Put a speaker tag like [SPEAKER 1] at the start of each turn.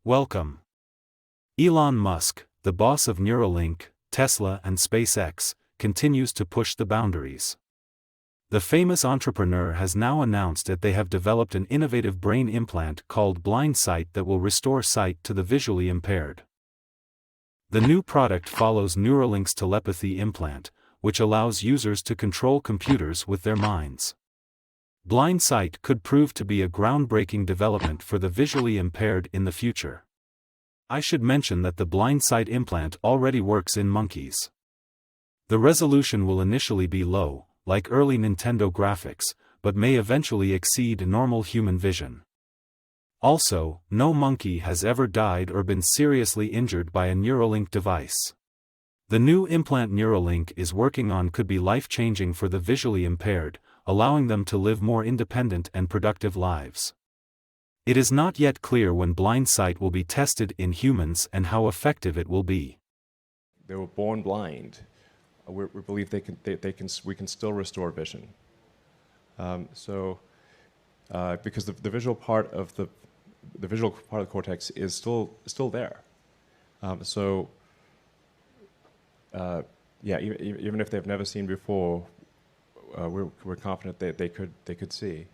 [SPEAKER 1] Welcome. Elon Musk, the boss of Neuralink, Tesla and SpaceX, continues to push the boundaries. The famous entrepreneur has now announced that they have developed an innovative brain implant called Blindsight that will restore sight to the visually impaired. The new product follows Neuralink's Telepathy implant, which allows users to control computers with their minds. Blindsight could prove to be a groundbreaking development for the visually impaired in the future. I should mention that the Blindsight implant already works in monkeys. The resolution will initially be low, like early Nintendo graphics, but may eventually exceed normal human vision. Also, no monkey has ever died or been seriously injured by a Neuralink device. The new implant Neuralink is working on could be life-changing for the visually impaired, allowing them to live more independent and productive lives. It is not yet clear when Blindsight will be tested in humans and how effective it will be.
[SPEAKER 2] They were born blind. We believe we can still restore vision. Because the visual part of the cortex is still there. Yeah, even if they've never seen before, we're confident that they could see.